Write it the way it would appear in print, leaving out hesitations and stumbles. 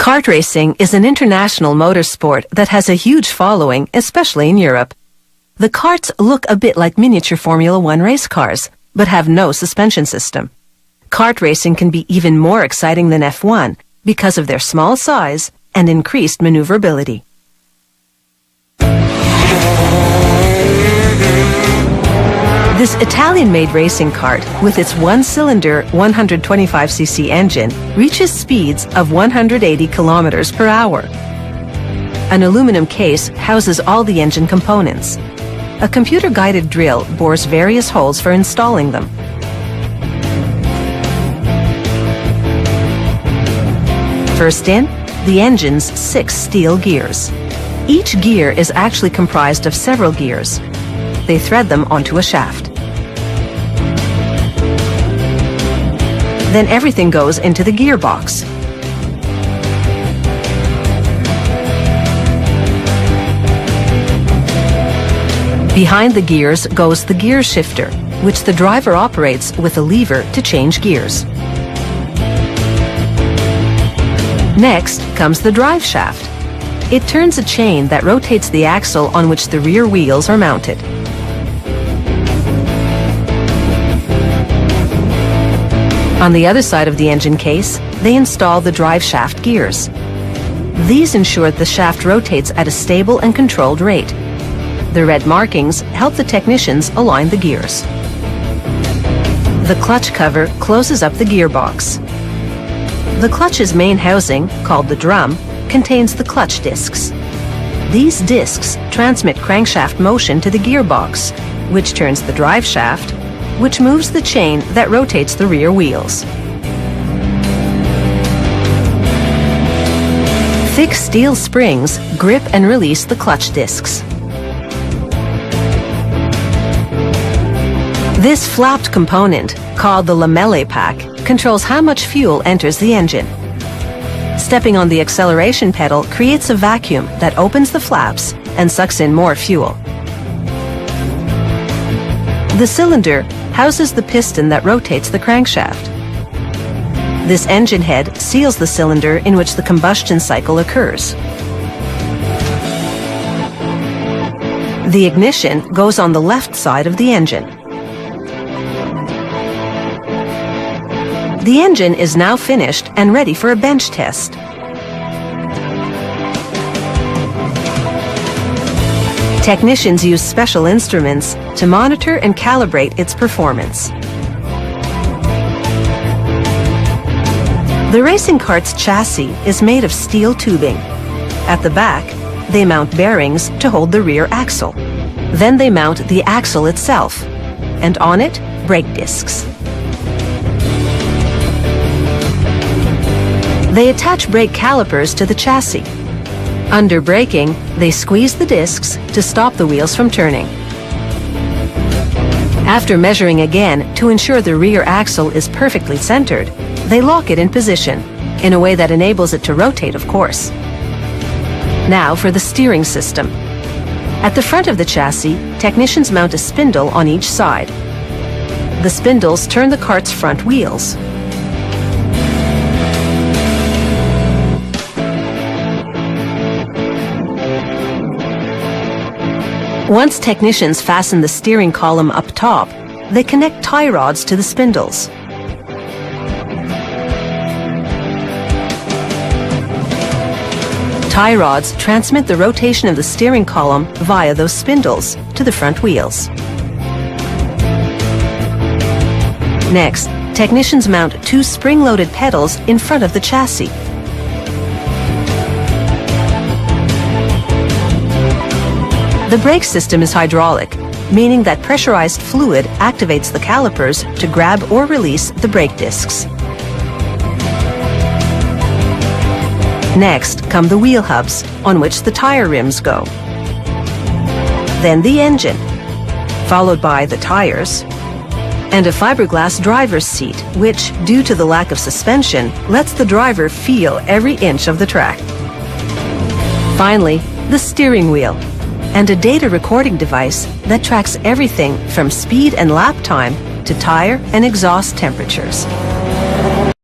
Kart racing is an international motorsport that has a huge following, especially in Europe. The karts look a bit like miniature Formula One race cars, but have no suspension system. Kart racing can be even more exciting than F1 because of their small size and increased maneuverability. This Italian-made racing kart, with its one-cylinder 125cc engine, reaches speeds of 180 kilometers per hour. An aluminum case houses all the engine components. A computer-guided drill bores various holes for installing them. First in, the engine's 6 steel gears. Each gear is actually comprised of several gears. They thread them onto a shaft. Then everything goes into the gearbox. Behind the gears goes the gear shifter, which the driver operates with a lever to change gears. Next comes the drive shaft. It turns a chain that rotates the axle on which the rear wheels are mounted. On the other side of the engine case, they install the drive shaft gears. These ensure the shaft rotates at a stable and controlled rate. The red markings help the technicians align the gears. The clutch cover closes up the gearbox. The clutch's main housing, called the drum, contains the clutch discs. These discs transmit crankshaft motion to the gearbox, which turns the drive shaft, which moves the chain that rotates the rear wheels. Thick steel springs grip and release the clutch discs. This flapped component, called the lamellae pack, controls how much fuel enters the engine. Stepping on the acceleration pedal creates a vacuum that opens the flaps and sucks in more fuel. The cylinder houses the piston that rotates the crankshaft. This engine head seals the cylinder in which the combustion cycle occurs. The ignition goes on the left side of the engine. The engine is now finished and ready for a bench test. Technicians use special instruments to monitor and calibrate its performance. The racing kart's chassis is made of steel tubing. At the back, they mount bearings to hold the rear axle. Then they mount the axle itself, and on it, brake discs. They attach brake calipers to the chassis. Under braking, they squeeze the discs to stop the wheels from turning. After measuring again to ensure the rear axle is perfectly centered, they lock it in position, in a way that enables it to rotate, of course. Now for the steering system. At the front of the chassis, technicians mount a spindle on each side. The spindles turn the kart's front wheels. Once technicians fasten the steering column up top, they connect tie rods to the spindles. Tie rods transmit the rotation of the steering column via those spindles to the front wheels. Next, technicians mount 2 spring-loaded pedals in front of the chassis. The brake system is hydraulic, meaning that pressurized fluid activates the calipers to grab or release the brake discs. Next come the wheel hubs, on which the tire rims go. Then the engine, followed by the tires, and a fiberglass driver's seat, which, due to the lack of suspension, lets the driver feel every inch of the track. Finally, the steering wheel, and a data recording device that tracks everything from speed and lap time to tire and exhaust temperatures.